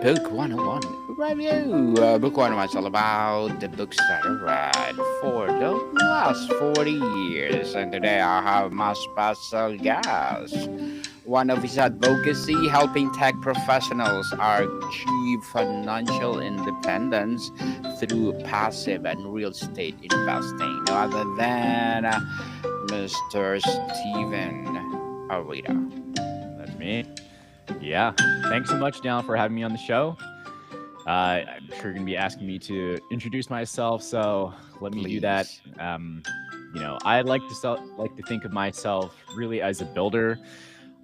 Book 101 review. Book 101 is all about the books that I read for the last 40 years. And today I have my special guest. One of his advocacy helping tech professionals achieve financial independence through passive and real estate investing. No other than Mr. Steven Arita. That's me. Yeah. Thanks so much, Daniel, for having me on the show. I'm sure you're going to be asking me to introduce myself, so let me do that. Please. I like to think of myself really as a builder.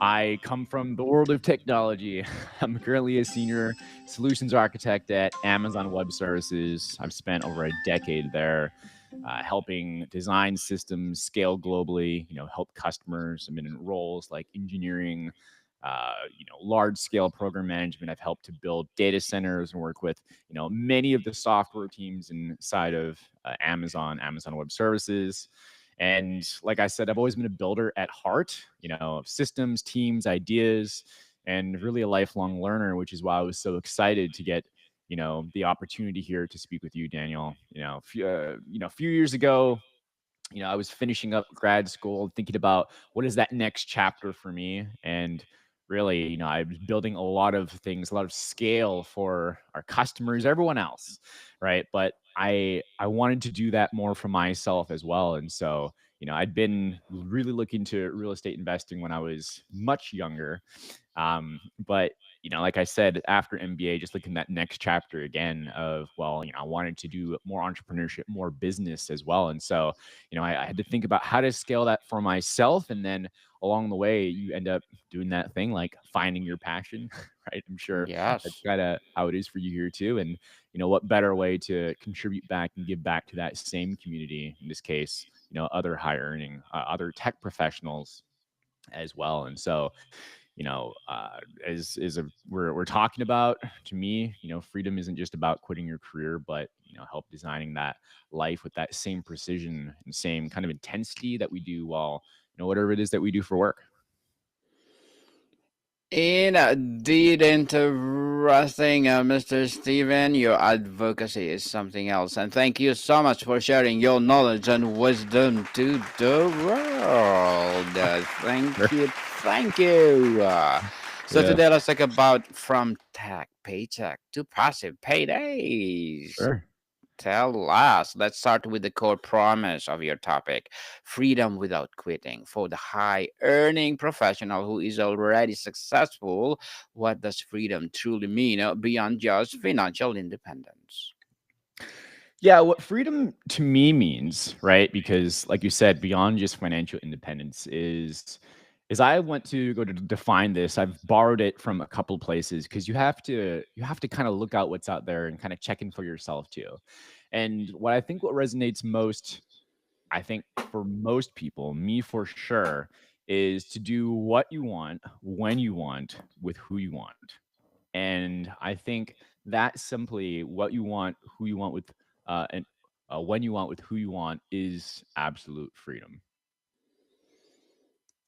I come from the world of technology. I'm currently a senior solutions architect at Amazon Web Services. I've spent over a decade there, helping design systems scale globally. Help customers. I'm in roles like engineering, large scale program management. I've helped to build data centers and work with, many of the software teams inside of Amazon Web Services. And like I said, I've always been a builder at heart, of systems, teams, ideas, and really a lifelong learner, which is why I was so excited to get, the opportunity here to speak with you, Daniel. A few years ago, I was finishing up grad school, thinking about what is that next chapter for me. And really, I was building a lot of things, a lot of scale for our customers, everyone else, right? But I wanted to do that more for myself as well. And so, I'd been really looking to real estate investing when I was much younger. But like I said, after MBA, just looking at that next chapter again of, well, I wanted to do more entrepreneurship, more business as well. And so, I had to think about how to scale that for myself. And then along the way, you end up doing that thing like finding your passion, right? I'm sure that's Yes. kind of how it is for you here too. And, what better way to contribute back and give back to that same community, in this case, other high earning, other tech professionals as well. And so, as we're talking about, to me, freedom isn't just about quitting your career, but help designing that life with that same precision and same kind of intensity that we do while whatever it is that we do for work. Indeed, interesting, Mr. Steven. Your advocacy is something else. And thank you so much for sharing your knowledge and wisdom to the world. Thank Sure. you. Thank you. So Yeah. today let's talk about from tech paycheck to passive paydays. Sure. Tell us. Let's start with the core promise of your topic, freedom without quitting. For the high earning professional who is already successful, what does freedom truly mean beyond just financial independence? Yeah, what freedom to me means, right? Because like you said, beyond just financial independence is I went to go to define this. I've borrowed it from a couple places because you have to kind of look out what's out there and kind of check in for yourself too. And what resonates most, I think for most people, me for sure, is to do what you want, when you want, with who you want. And I think that simply what you want, who you want with, and when you want with who you want is absolute freedom.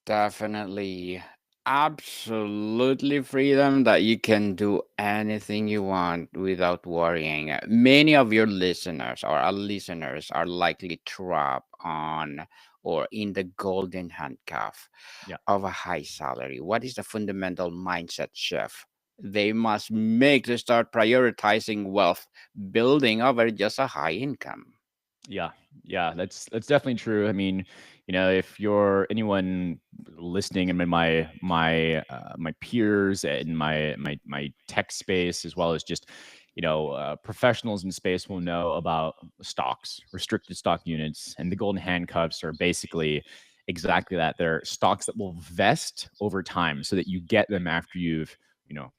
Definitely. Absolutely freedom that you can do anything you want without worrying. Many of your listeners or our listeners are likely trapped on or in the golden handcuff Yeah. of a high salary. What is the fundamental mindset shift they must make to start prioritizing wealth building over just a high income? Yeah, yeah, that's definitely true. I mean, if you're anyone listening in my peers and my tech space, as well as just professionals in space, will know about stocks, restricted stock units, and the golden handcuffs are basically exactly that. They're stocks that will vest over time, so that you get them after you've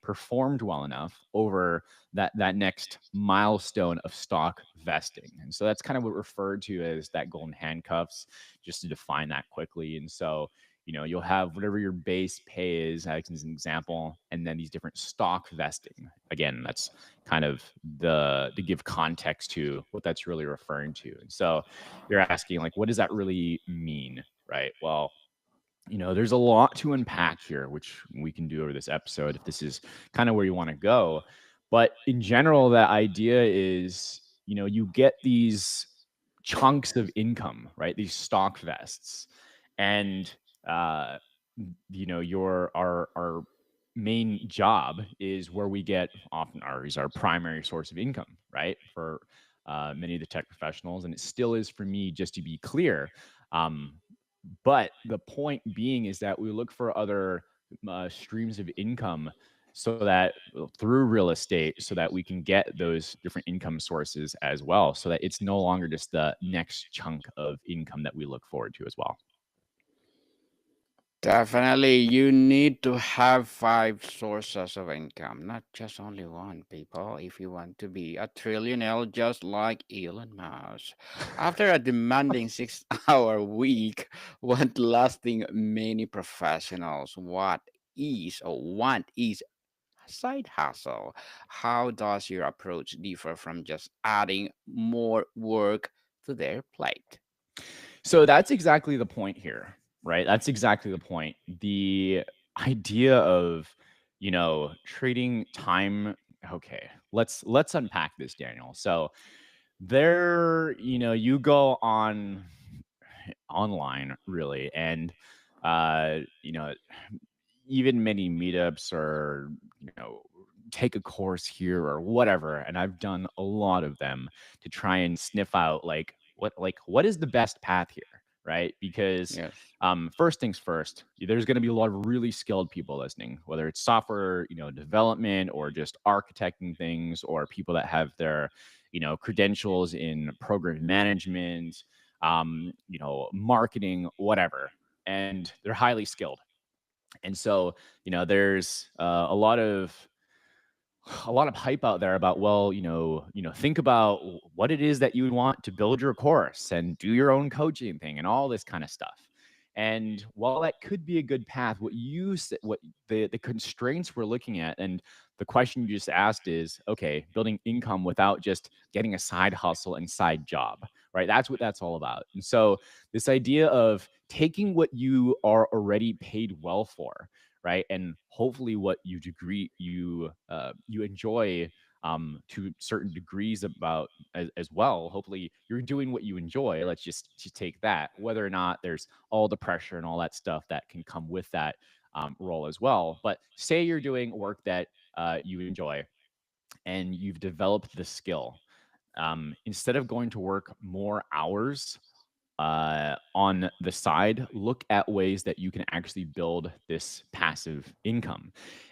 performed well enough over that next milestone of stock vesting. And so that's kind of what referred to as that golden handcuffs, just to define that quickly. And so, you'll have whatever your base pay is, as an example, and then these different stock vesting. Again, that's kind of the to give context to what that's really referring to. And so you're asking, like, what does that really mean? Right. Well, there's a lot to unpack here, which we can do over this episode if this is kind of where you want to go. But in general, that idea is, you get these chunks of income, right? These stock vests. And uh your our main job is where we get often our primary source of income, right? For many of the tech professionals, and it still is for me, just to be clear. Um, but the point being is that we look for other streams of income, so that through real estate, so that we can get those different income sources as well, so that it's no longer just the next chunk of income that we look forward to as well. Definitely, you need to have five sources of income, not just only one, people, if you want to be a trillionaire just like Elon Musk. After a demanding 6 hour week, what lasting many professionals, what is or want is side hustle. How does your approach differ from just adding more work to their plate? So that's exactly the point here, right? That's exactly the point. The idea of, trading time. Okay, let's unpack this, Daniel. So there, you go online, really, and uh, you know, even many meetups, or take a course here or whatever, and I've done a lot of them to try and sniff out, what is the best path here, right? Because Yes. first things first, there's going to be a lot of really skilled people listening, whether it's software, development, or just architecting things, or people that have their credentials in program management, marketing, whatever, and they're highly skilled. And so, there's a lot of hype out there about, well, think about what it is that you would want to build your course and do your own coaching thing and all this kind of stuff. And while that could be a good path, what the constraints we're looking at, and the question you just asked is, okay, building income without just getting a side hustle and side job, right? That's what that's all about. And so this idea of taking what you are already paid well for, right? And hopefully what you enjoy, to certain degrees about, as well. Hopefully you're doing what you enjoy. Let's just take that, whether or not there's all the pressure and all that stuff that can come with that role as well. But say you're doing work that you enjoy, and you've developed the skill. Instead of going to work more hours on the side, look at ways that you can actually build this passive income.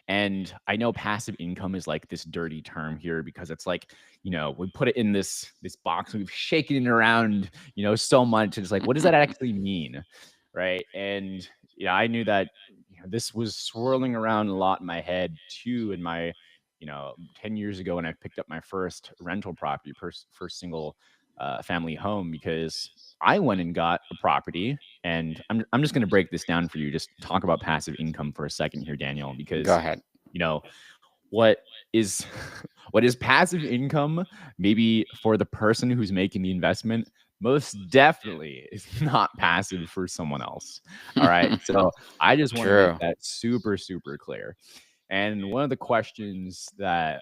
And I know passive income is like this dirty term here, because it's like, we put it in this box, and we've shaken it around, so much. And it's like, what does that actually mean? Right. And yeah, I knew that, this was swirling around a lot in my head too, in my, 10 years ago, when I picked up my first rental property, first single family home, because I went and got a property. And I'm just going to break this down for you. Just talk about passive income for a second here, Daniel, Go because ahead. you know what is what is passive income, maybe for the person who's making the investment, most definitely is not passive for someone else. All right. So I just want to make True. that super, super clear. And one of the questions that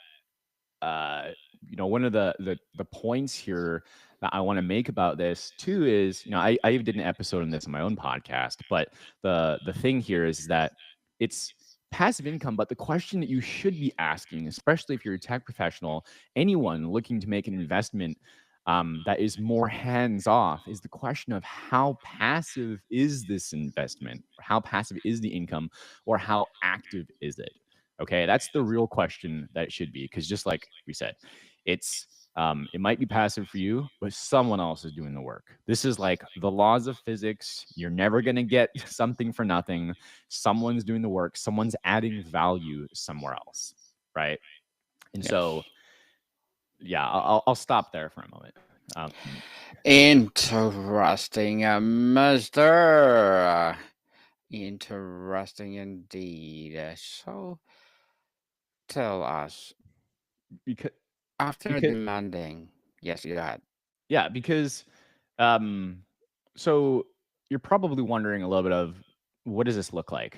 uh, one of the points here that I want to make about this too is, I even did an episode on this on my own podcast, but the thing here is that it's passive income. But the question that you should be asking, especially if you're a tech professional, anyone looking to make an investment that is more hands off, is the question of how passive is this investment, or how passive is the income, or how active is it? Okay, that's the real question that it should be, because just like we said, it's it might be passive for you, but someone else is doing the work. This is like the laws of physics. You're never going to get something for nothing. Someone's doing the work. Someone's adding value somewhere else, right? And Yes. so, yeah, I'll stop there for a moment. Interesting, Mister. Interesting indeed. So, tell us, because after because demanding, yes, go ahead. yeah, because um, so you're probably wondering a little bit of, what does this look like?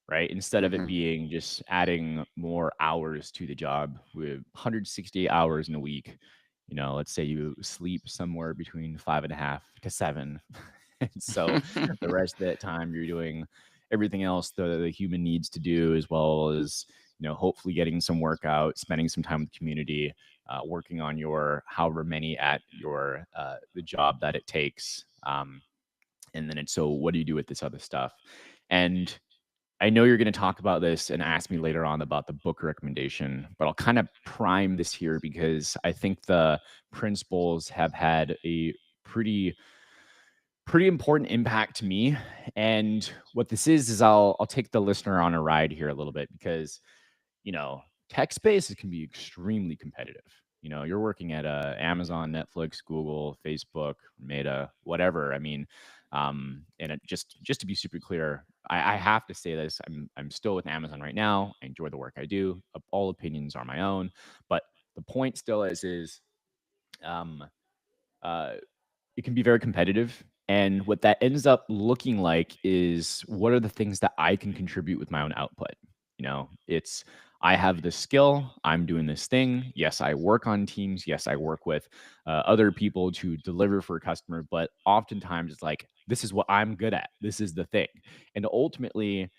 right? Instead of it Mm-hmm. being just adding more hours to the job with 160 hours in a week. Let's say you sleep somewhere between 5.5 to 7. And so the rest of that time you're doing everything else the human needs to do, as well as, hopefully getting some workout, spending some time with the community, working on your however many at your the job that it takes. And then it's, so what do you do with this other stuff? And I know you're going to talk about this and ask me later on about the book recommendation, but I'll kind of prime this here because I think the principles have had a pretty important impact to me. And what this is I'll take the listener on a ride here a little bit, because tech space can be extremely competitive. You're working at Amazon, Netflix, Google, Facebook, Meta, whatever. I mean, and just to be super clear, I have to say this: I'm still with Amazon right now. I enjoy the work I do. All opinions are my own, but the point still is um, uh, it can be very competitive. And what that ends up looking like is, what are the things that I can contribute with my own output? It's, I have this skill, I'm doing this thing. Yes, I work on teams. Yes, I work with other people to deliver for a customer. But oftentimes it's like, this is what I'm good at. This is the thing. And ultimately,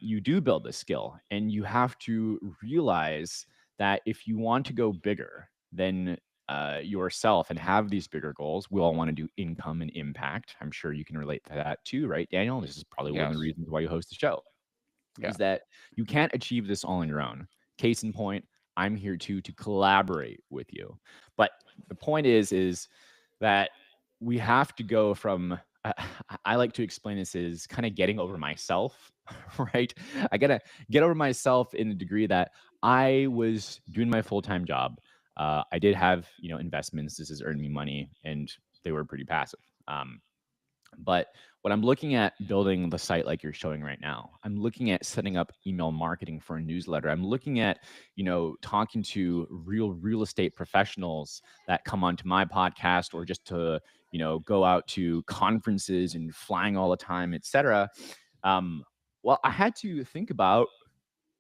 you do build this skill, and you have to realize that if you want to go bigger than yourself and have these bigger goals, we all want to do income and impact. I'm sure you can relate to that too, right, Daniel? This is probably one of the Yes. reasons why you host the show, Yeah. is that you can't achieve this all on your own. Case in point, I'm here to collaborate with you. But the point is that we have to go from I like to explain this as kind of getting over myself, right? I gotta get over myself in the degree that I was doing my full-time job. I did have, investments. This has earned me money, and they were pretty passive. But when I'm looking at building the site like you're showing right now, I'm looking at setting up email marketing for a newsletter. I'm looking at, talking to real estate professionals that come onto my podcast, or just to, go out to conferences and flying all the time, etc. Um, well, I had to think about,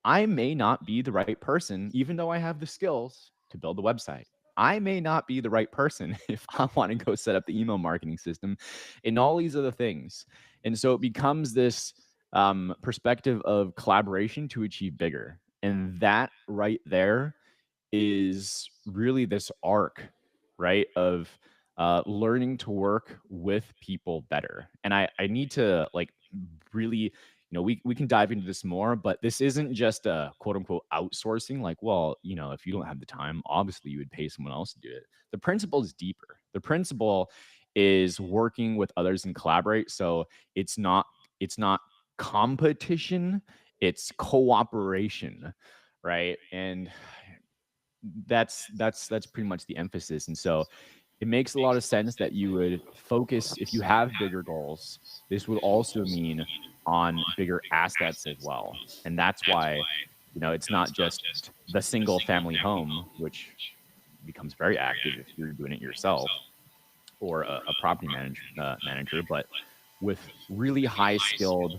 I may not be the right person, even though I have the skills to build the website. I may not be the right person if I want to go set up the email marketing system and all these other things. And so it becomes this perspective of collaboration to achieve bigger. And that right there is really this arc, right, of learning to work with people better. And I need to, like, really, we can dive into this more, but this isn't just a quote unquote outsourcing. Like, well, if you don't have the time, obviously you would pay someone else to do it. The principle is deeper. The principle is working with others and collaborate. So it's not competition, it's cooperation, right? And that's pretty much the emphasis. And so it makes a lot of sense that you would focus, if you have bigger goals, this would also mean on bigger assets as well. And that's why, it's not just the single family home, which becomes very active if you're doing it yourself, or a property manager, but with really high skilled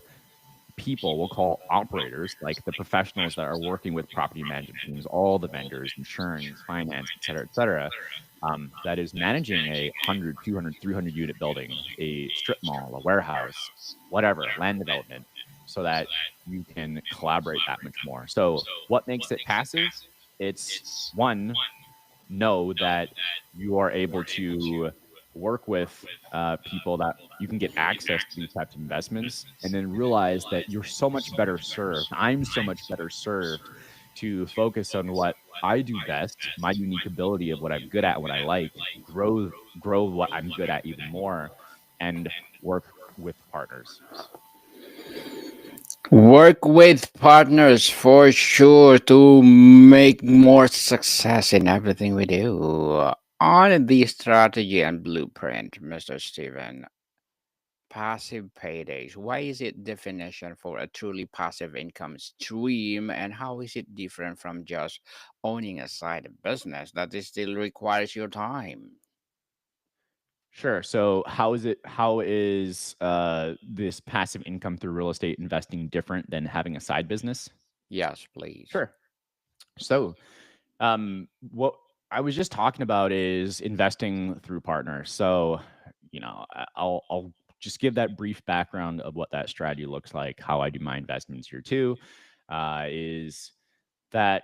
people we'll call operators, like the professionals that are working with property management teams, all the vendors, insurance, finance, et cetera, that is managing a 100, 200, 300 unit building, a strip mall, a warehouse, whatever, land development, so that you can collaborate that much more. So what makes it passive? It's, one, know that you are able to work with people that you can get access to these types of investments, and then realize that you're so much better served. I'm so much better served to focus on what I do best, my unique ability of what I'm good at, what I like, grow what I'm good at even more, and work with partners. Work with partners for sure to make more success in everything we do. On the strategy and blueprint, Mr. Steven, passive paydays. Why is it definition for a truly passive income stream, and how is it different from just owning a side business that is still requires your time? Sure. So how is this passive income through real estate investing different than having a side business? Yes, please. Sure. So, what I was just talking about is investing through partners. So, I'll just give that brief background of what that strategy looks like, how I do my investments here too, is that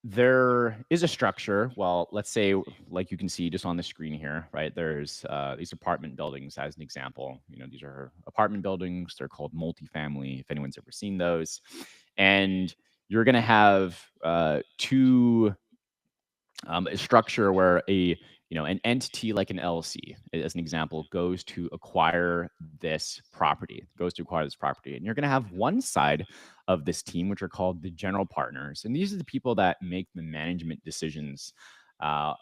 there is a structure. Well, let's say, like you can see just on the screen here, right? There's these apartment buildings as an example. These are apartment buildings. They're called multifamily, if anyone's ever seen those. And you're going to have two a structure where an entity like an LLC, as an example, goes to acquire this property, and you're going to have one side of this team, which are called the general partners, and these are the people that make the management decisions of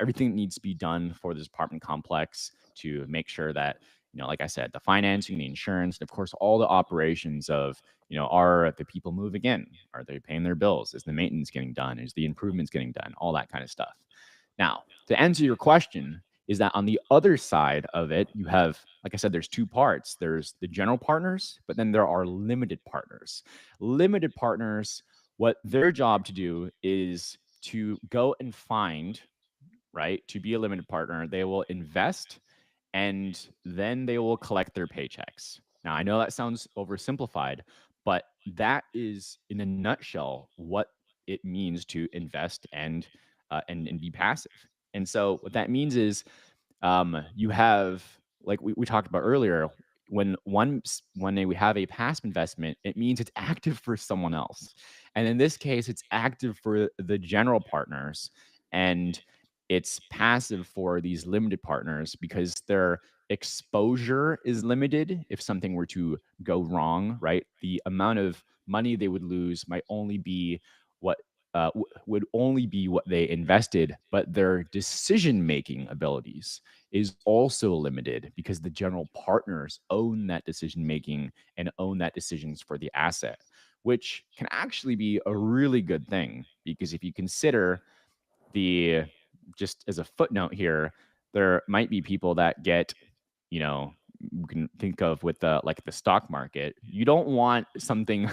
everything that needs to be done for this apartment complex to make sure that like I said, the financing, the insurance, and of course all the operations of are the people moving in? Are they paying their bills? Is the maintenance getting done? Is the improvements getting done? All that kind of stuff. Now, to answer your question, is that on the other side of it, you have, like I said, there's two parts. There's the general partners, but then there are limited partners. Limited partners, what their job to do is to go and find, right? To be a limited partner, they will invest and then they will collect their paychecks. Now, I know that sounds oversimplified, but that is in a nutshell what it means to invest and be passive. And so what that means is you have, like we talked about earlier, when we have a passive investment, it means it's active for someone else, and in this case it's active for the general partners, and it's passive for these limited partners because their exposure is limited. If something were to go wrong, right, the amount of money they would lose might only be what would only be what they invested, but their decision making abilities is also limited because the general partners own that decision making and own that decisions for the asset, which can actually be a really good thing. Because if you consider the just as a footnote here, there might be people that get, we can think of with the stock market. You don't want something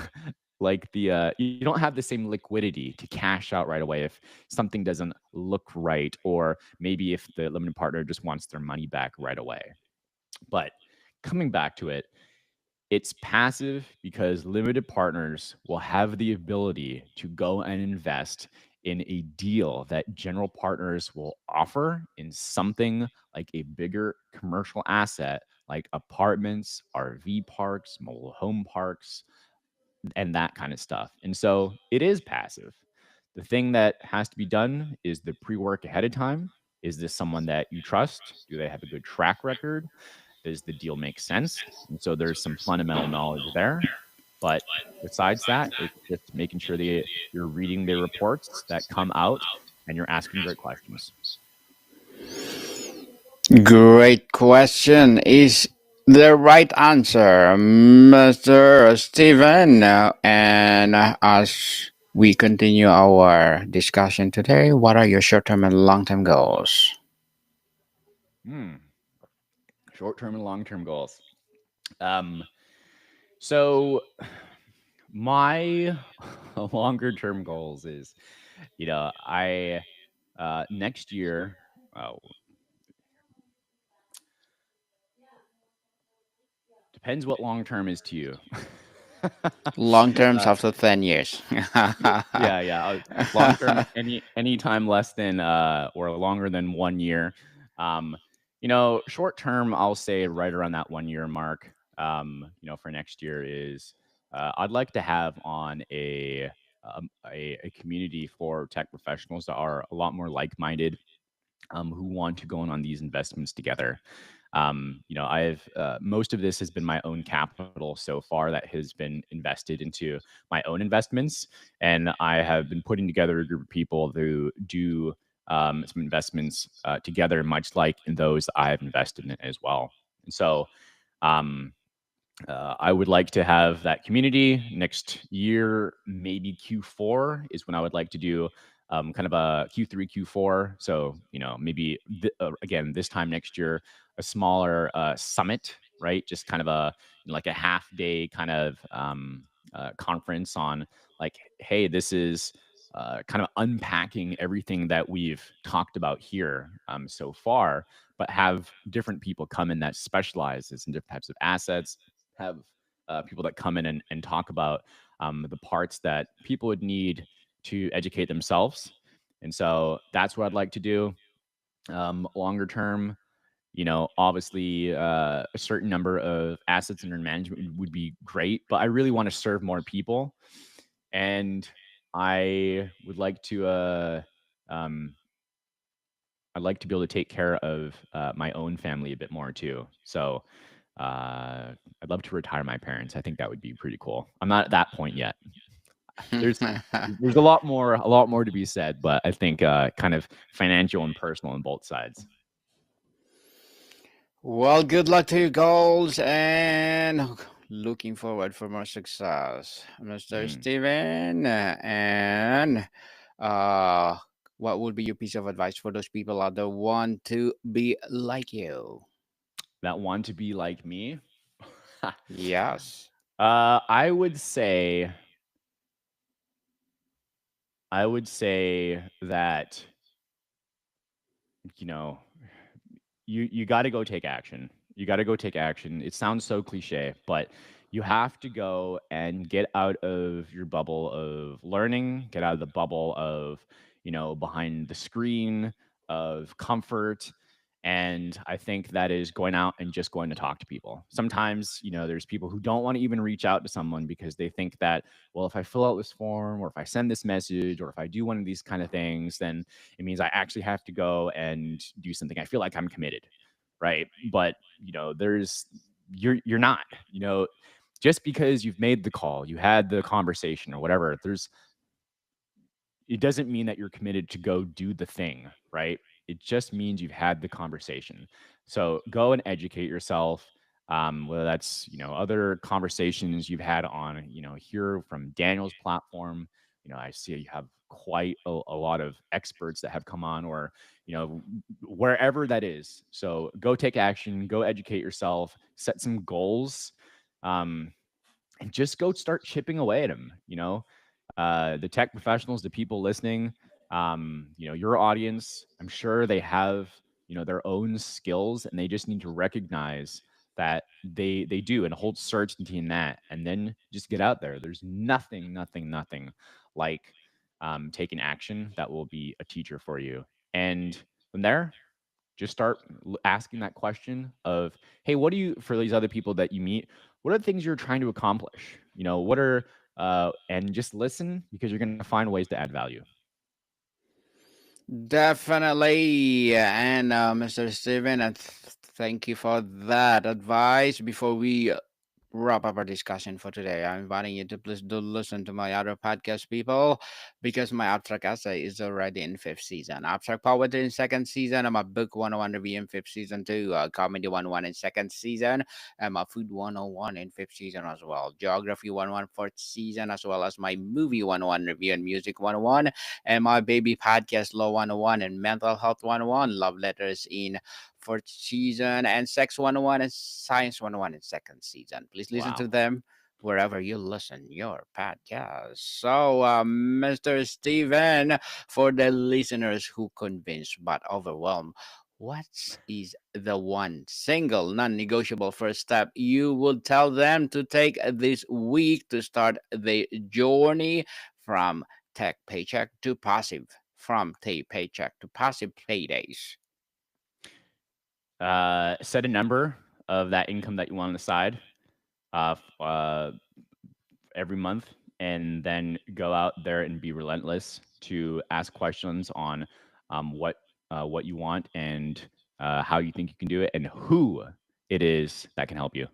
like you don't have the same liquidity to cash out right away if something doesn't look right, or maybe if the limited partner just wants their money back right away. But coming back to it, it's passive because limited partners will have the ability to go and invest in a deal that general partners will offer in something like a bigger commercial asset like apartments, RV parks, mobile home parks, and that kind of stuff. And so it is passive. The thing that has to be done is the pre work ahead of time. Is this someone that you trust? Do they have a good track record? Does the deal make sense? And so there's some fundamental knowledge there. But besides that, it's just making sure that you're reading the reports that come out and you're asking great questions. Great question. Is the right answer, Mr. Steven? And as we continue our discussion today, what are your short term and long term goals? Hmm. Short term and long term goals. Um, so my longer term goals is, I next year, uh, depends what long term is to you. Long terms uh, after 10 years. yeah, yeah. Long term, any time less than or longer than 1 year. Um, short term, I'll say right around that 1 year mark. For next year is I'd like to have on a community for tech professionals that are a lot more like minded, who want to go on these investments together. I've most of this has been my own capital so far that has been invested into my own investments, and I have been putting together a group of people who do some investments together, much like in those I've invested in as well. And so, um, I would like to have that community next year. Maybe Q4 is when I would like to do kind of a Q3, Q4. So, maybe again this time next year, a smaller summit, right? Just kind of like a half day kind of conference on like, hey, this is kind of unpacking everything that we've talked about here so far, but have different people come in that specializes in different types of assets, have people that come in and talk about the parts that people would need to educate themselves. And so that's what I'd like to do. Longer term, obviously a certain number of assets under management would be great, but I really want to serve more people. And I would like to, um, I'd like to be able to take care of my own family a bit more too. So I'd love to retire my parents. I think that would be pretty cool. I'm not at that point yet. There's there's a lot more to be said, but I think kind of financial and personal on both sides. Well, good luck to your goals and looking forward for more success, Mr. Mhm. Steven. And uh, what would be your piece of advice for those people out there want to be like you? That want to be like me. Yes. I would say that you know you got to go take action. You got to go take action. It sounds so cliche, but you have to go and get out of your bubble of learning, get out of the bubble of, behind the screen of comfort. And I think that is going out and just going to talk to people. Sometimes, there's people who don't want to even reach out to someone because they think that, well, if I fill out this form or if I send this message or if I do one of these kind of things, then it means I actually have to go and do something. I feel like I'm committed, right? But there's you're not. Just because you've made the call, you had the conversation or whatever. It doesn't mean that you're committed to go do the thing, right? It just means you've had the conversation. So go and educate yourself. Whether that's other conversations you've had on here from Daniel's platform. I see you have quite a lot of experts that have come on, or wherever that is. So go take action, go educate yourself, set some goals. Um, and just go start chipping away at them. The tech professionals, the people listening, your audience, I'm sure they have, their own skills, and they just need to recognize that they do and hold certainty in that, and then just get out there. There's nothing like taking action that will be a teacher for you. And from there, just start asking that question of, hey, what do you, for these other people that you meet, what are the things you're trying to accomplish? What are, and just listen, because you're going to find ways to add value. Definitely. And Mr. Steven, and thank you for that advice. Before we wrap up our discussion for today, I'm inviting you to please do listen to my other podcast, people, because my abstract essay is already in fifth season. Abstract poetry in second season. I'm a book 101 review in fifth season too. Comedy 101 in second season. I'm a food 101 in fifth season as well. Geography 101 fourth season, as well as my movie 101 review and music 101. And my baby podcast Law 101 and mental health 101. Love letters in fourth season, and Sex 101 and Science 101 in second season. Please listen to Wow. them wherever you listen your podcast. So, Mr. Steven, for the listeners who convinced but overwhelmed, what is the one single non-negotiable first step you would tell them to take this week to start the journey from tech paycheck to passive, from tech paycheck to passive paydays? Set a number of that income that you want on the side every month, and then go out there and be relentless to ask questions on what you want, and how you think you can do it, and who it is that can help you.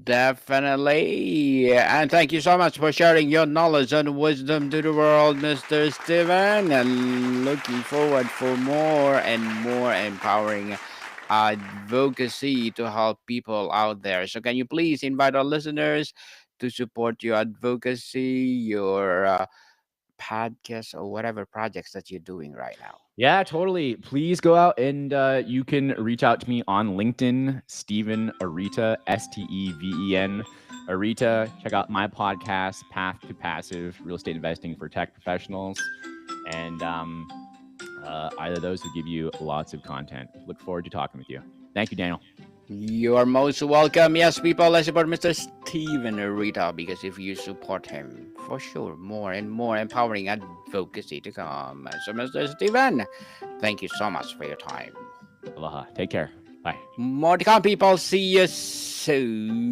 Definitely. And thank you so much for sharing your knowledge and wisdom to the world, Mr. Steven. And looking forward for more and more empowering advocacy to help people out there. So can you please invite our listeners to support your advocacy, your podcast or whatever projects that you're doing right now? Yeah, totally. Please go out and you can reach out to me on LinkedIn, Steven Arita, Steven Arita. Check out my podcast, Path to Passive Real Estate Investing for Tech Professionals. And either of those will give you lots of content. Look forward to talking with you. Thank you, Daniel. You are most welcome. Yes, people, let's support Mr. Steven Arita, because if you support him, for sure, more and more empowering advocacy to come. So, Mr. Steven, thank you so much for your time. Aloha. Take care. Bye. More to come, people. See you soon.